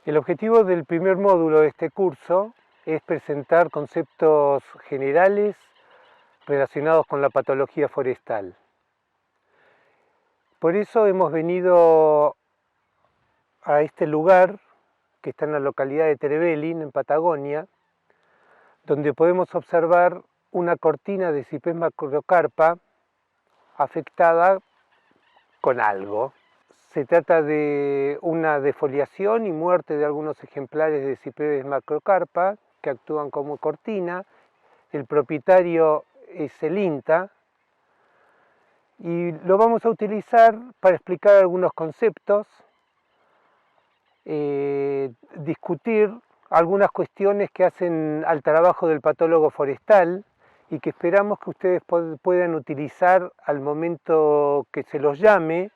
El objetivo del primer módulo de este curso es presentar conceptos generales relacionados con la patología forestal. Por eso hemos venido a este lugar, que está en la localidad de Trevelin, en Patagonia, donde podemos observar una cortina de Cypres macrocarpa afectada con algo. Se trata de una defoliación y muerte de algunos ejemplares de Cypres macrocarpa que actúan como cortina. El propietario es el INTA y lo vamos a utilizar para explicar algunos conceptos, discutir algunas cuestiones que hacen al trabajo del patólogo forestal y que esperamos que ustedes puedan utilizar al momento que se los llame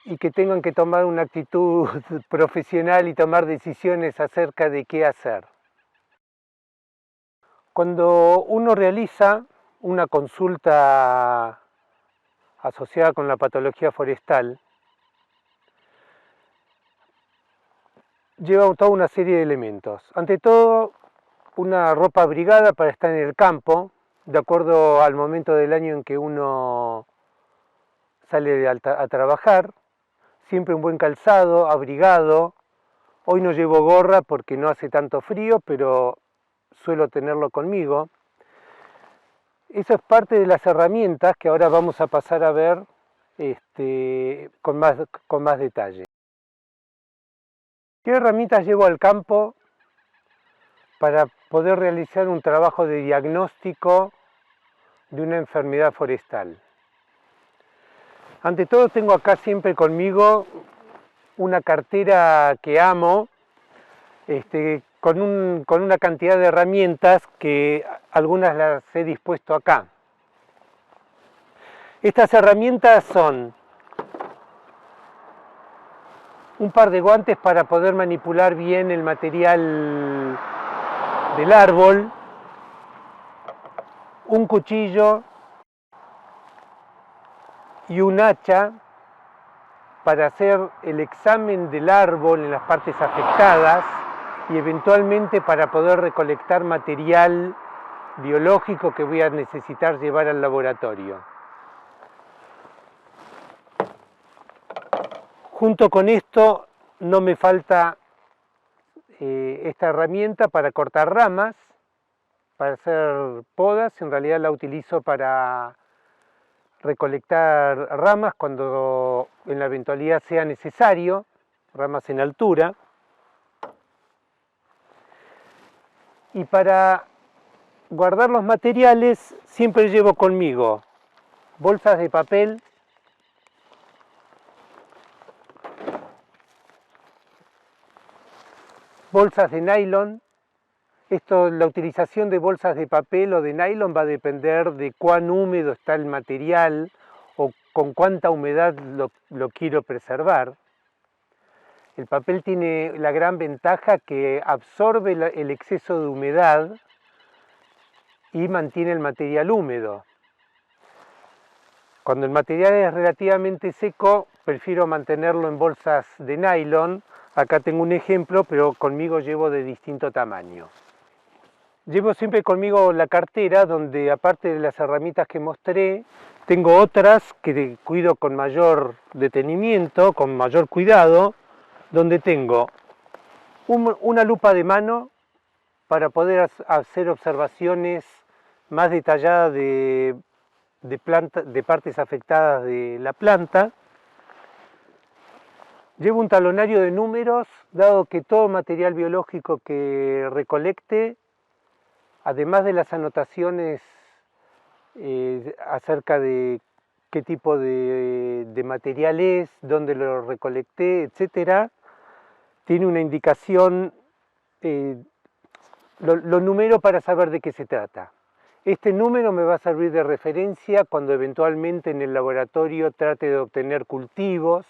y que tengan que tomar una actitud profesional y tomar decisiones acerca de qué hacer. Cuando uno realiza una consulta asociada con la patología forestal, lleva toda una serie de elementos. Ante todo, una ropa abrigada para estar en el campo, de acuerdo al momento del año en que uno sale a trabajar. Siempre un buen calzado, abrigado. Hoy no llevo gorra porque no hace tanto frío, pero suelo tenerlo conmigo. Eso es parte de las herramientas que ahora vamos a pasar a ver con más detalle. ¿Qué herramientas llevo al campo para poder realizar un trabajo de diagnóstico de una enfermedad forestal? Ante todo tengo acá siempre conmigo una cartera que amo, con una cantidad de herramientas que algunas las he dispuesto acá. Estas herramientas son un par de guantes para poder manipular bien el material del árbol, un cuchillo y un hacha para hacer el examen del árbol en las partes afectadas y eventualmente para poder recolectar material biológico que voy a necesitar llevar al laboratorio. Junto con esto no me falta esta herramienta para cortar ramas, para hacer podas. En realidad la utilizo para recolectar ramas cuando en la eventualidad sea necesario, ramas en altura. Y para guardar los materiales siempre llevo conmigo bolsas de papel, bolsas de nylon. La utilización de bolsas de papel o de nylon va a depender de cuán húmedo está el material o con cuánta humedad lo quiero preservar. El papel tiene la gran ventaja que absorbe el exceso de humedad y mantiene el material húmedo. Cuando el material es relativamente seco, prefiero mantenerlo en bolsas de nylon. Acá tengo un ejemplo, pero conmigo llevo de distinto tamaño. Llevo siempre conmigo la cartera, donde aparte de las herramientas que mostré, tengo otras que cuido con mayor detenimiento, con mayor cuidado, donde tengo una lupa de mano para poder hacer observaciones más detalladas de partes afectadas de la planta. Llevo un talonario de números, dado que todo material biológico que recolecte, además de las anotaciones acerca de qué tipo de material es, dónde lo recolecté, etc., tiene una indicación, lo numero para saber de qué se trata. Este número me va a servir de referencia cuando eventualmente en el laboratorio trate de obtener cultivos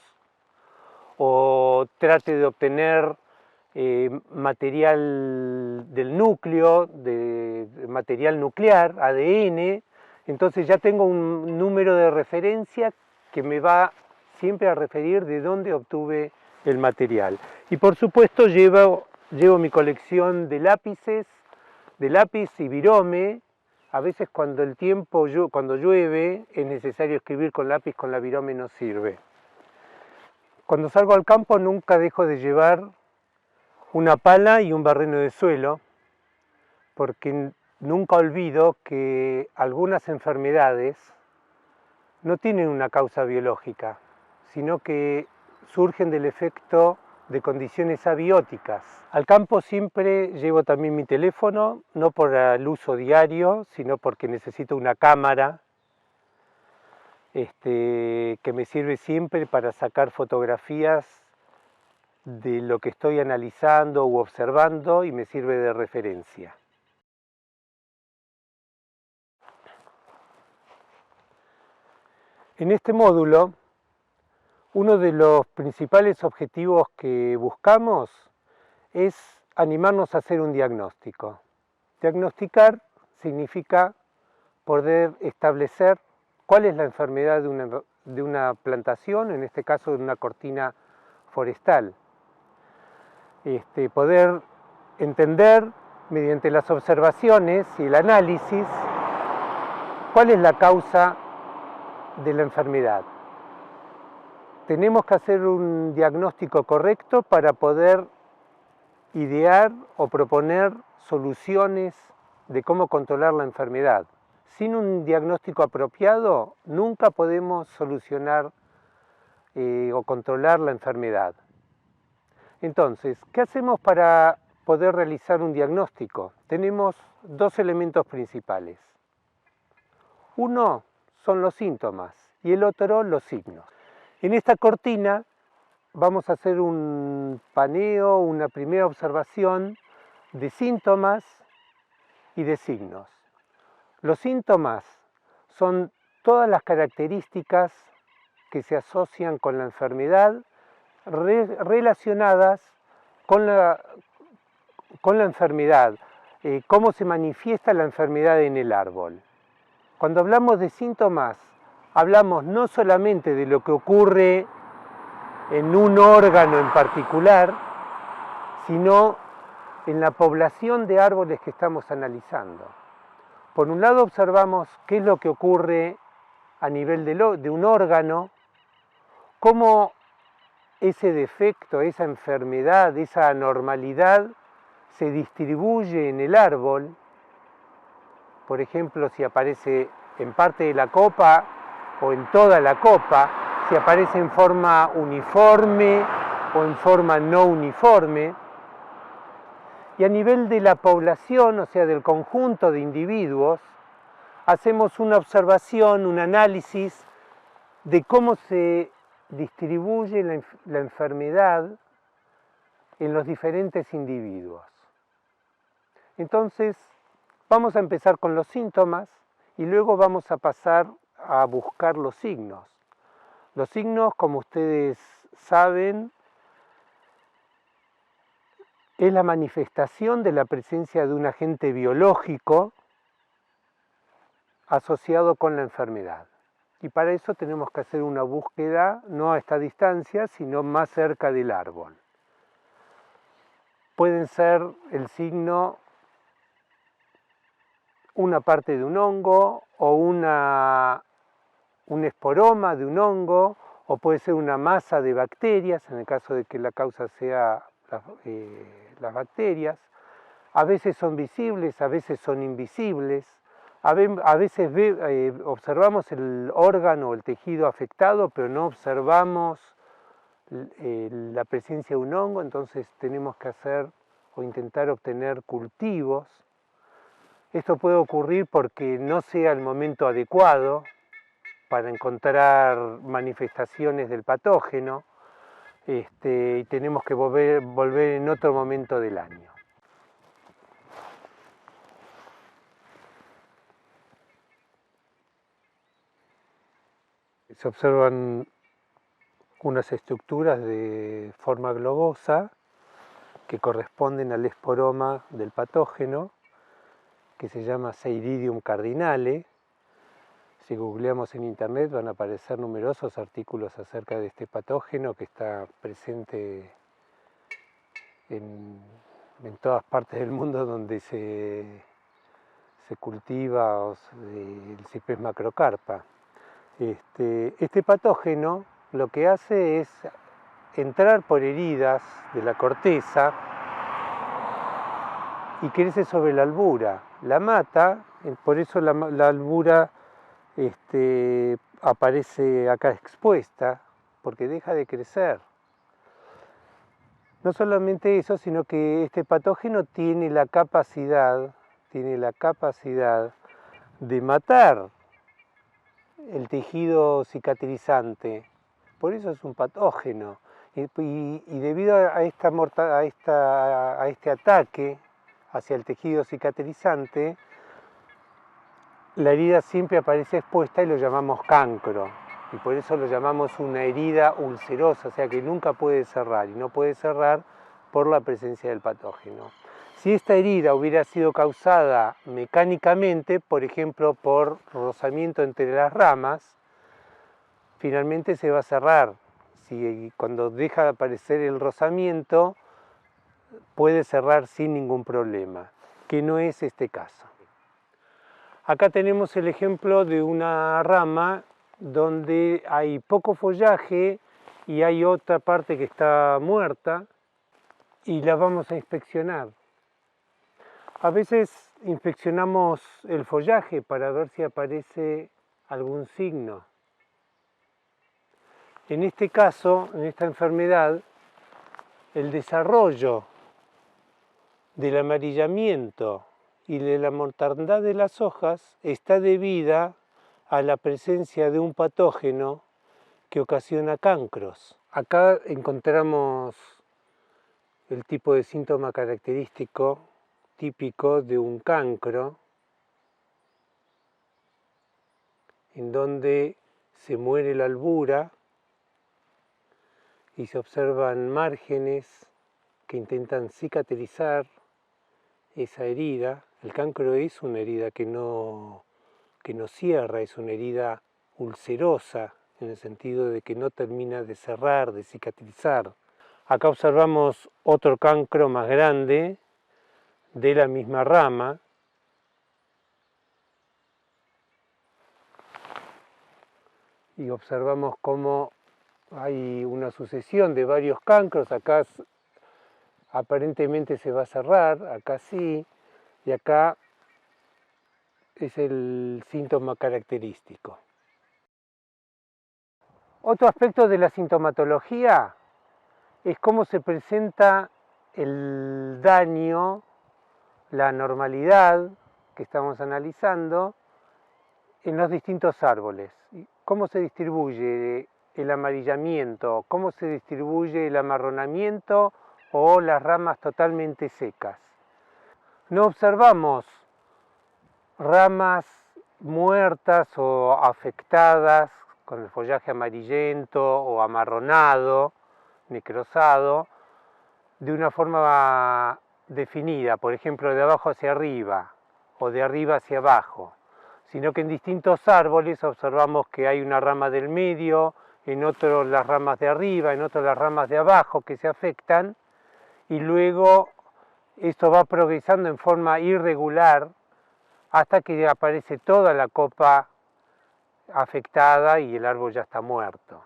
o trate de obtener material del núcleo, de material nuclear, ADN. Entonces ya tengo un número de referencia que me va siempre a referir de dónde obtuve el material. Y por supuesto llevo mi colección de lápices, de lápiz y virome. A veces cuando cuando llueve es necesario escribir con lápiz, con la virome no sirve. Cuando salgo al campo nunca dejo de llevar una pala y un barreno de suelo, porque nunca olvido que algunas enfermedades no tienen una causa biológica, sino que surgen del efecto de condiciones abióticas. Al campo siempre llevo también mi teléfono, no por el uso diario, sino porque necesito una cámara que me sirve siempre para sacar fotografías de lo que estoy analizando u observando y me sirve de referencia. En este módulo, uno de los principales objetivos que buscamos es animarnos a hacer un diagnóstico. Diagnosticar significa poder establecer cuál es la enfermedad de una plantación, en este caso de una cortina forestal. Poder entender mediante las observaciones y el análisis cuál es la causa de la enfermedad. Tenemos que hacer un diagnóstico correcto para poder idear o proponer soluciones de cómo controlar la enfermedad. Sin un diagnóstico apropiado, nunca podemos solucionar o controlar la enfermedad. Entonces, ¿qué hacemos para poder realizar un diagnóstico? Tenemos dos elementos principales. Uno son los síntomas y el otro los signos. En esta cortina vamos a hacer un paneo, una primera observación de síntomas y de signos. Los síntomas son todas las características que se asocian con la enfermedad relacionadas con la enfermedad, cómo se manifiesta la enfermedad en el árbol. Cuando hablamos de síntomas, hablamos no solamente de lo que ocurre en un órgano en particular, sino en la población de árboles que estamos analizando. Por un lado observamos qué es lo que ocurre a nivel de un órgano, cómo ese defecto, esa enfermedad, esa anormalidad se distribuye en el árbol. Por ejemplo, si aparece en parte de la copa o en toda la copa, si aparece en forma uniforme o en forma no uniforme. Y a nivel de la población, o sea, del conjunto de individuos, hacemos una observación, un análisis de cómo se distribuye la enfermedad en los diferentes individuos. Entonces, vamos a empezar con los síntomas y luego vamos a pasar a buscar los signos. Los signos, como ustedes saben, es la manifestación de la presencia de un agente biológico asociado con la enfermedad. Y para eso tenemos que hacer una búsqueda no a esta distancia, sino más cerca del árbol. Pueden ser el signo una parte de un hongo o un esporoma de un hongo, o puede ser una masa de bacterias, en el caso de que la causa sea las bacterias. A veces son visibles, a veces son invisibles. A veces observamos el órgano o el tejido afectado, pero no observamos la presencia de un hongo, entonces tenemos que hacer o intentar obtener cultivos. Esto puede ocurrir porque no sea el momento adecuado para encontrar manifestaciones del patógeno, y tenemos que volver en otro momento del año. Se observan unas estructuras de forma globosa que corresponden al esporoma del patógeno, que se llama Seiridium cardinale. Si googleamos en internet van a aparecer numerosos artículos acerca de este patógeno que está presente en todas partes del mundo donde se cultiva el Ciprés macrocarpa. Este patógeno lo que hace es entrar por heridas de la corteza y crece sobre la albura. La mata, por eso la albura aparece acá expuesta, porque deja de crecer. No solamente eso, sino que este patógeno tiene la capacidad de matar el tejido cicatrizante. Por eso es un patógeno. Y debido a este ataque hacia el tejido cicatrizante, la herida siempre aparece expuesta y lo llamamos cancro. Y por eso lo llamamos una herida ulcerosa, o sea que nunca puede cerrar, y no puede cerrar por la presencia del patógeno. Si esta herida hubiera sido causada mecánicamente, por ejemplo por rozamiento entre las ramas, finalmente se va a cerrar. Cuando deja de aparecer el rozamiento, puede cerrar sin ningún problema, que no es este caso. Acá tenemos el ejemplo de una rama donde hay poco follaje y hay otra parte que está muerta y la vamos a inspeccionar. A veces inspeccionamos el follaje para ver si aparece algún signo. En este caso, en esta enfermedad, el desarrollo del amarillamiento y de la mortandad de las hojas está debida a la presencia de un patógeno que ocasiona cancros. Acá encontramos el tipo de síntoma característico típico de un cancro, en donde se muere la albura y se observan márgenes que intentan cicatrizar esa herida. El cancro es una herida que no cierra, es una herida ulcerosa, en el sentido de que no termina de cerrar, de cicatrizar. Acá observamos otro cancro más grande de la misma rama. Y observamos cómo hay una sucesión de varios cancros. Acá aparentemente se va a cerrar, acá sí, y acá es el síntoma característico. Otro aspecto de la sintomatología es cómo se presenta el daño, la anormalidad que estamos analizando en los distintos árboles. Cómo se distribuye el amarillamiento, cómo se distribuye el amarronamiento o las ramas totalmente secas. No observamos ramas muertas o afectadas con el follaje amarillento o amarronado, necrosado, de una forma definida, por ejemplo de abajo hacia arriba o de arriba hacia abajo, sino que en distintos árboles observamos que hay una rama del medio, en otros las ramas de arriba, en otros las ramas de abajo que se afectan, y luego esto va progresando en forma irregular hasta que aparece toda la copa afectada y el árbol ya está muerto.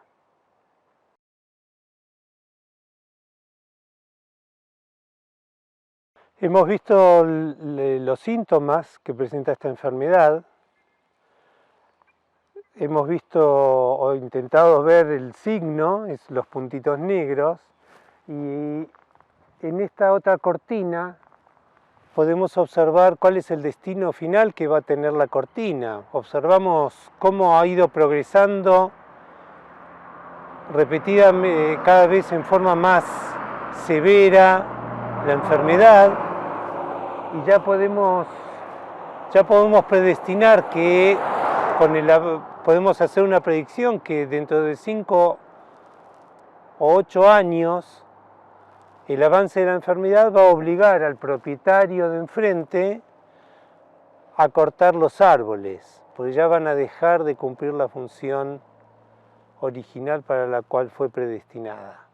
Hemos visto los síntomas que presenta esta enfermedad, hemos visto o intentado ver el signo, los puntitos negros, y en esta otra cortina podemos observar cuál es el destino final que va a tener la cortina. Observamos cómo ha ido progresando repetidamente, cada vez en forma más severa, la enfermedad, y ya podemos predestinar que podemos hacer una predicción que dentro de 5 o 8 años el avance de la enfermedad va a obligar al propietario de enfrente a cortar los árboles. porque ya van a dejar de cumplir la función original para la cual fue predestinada.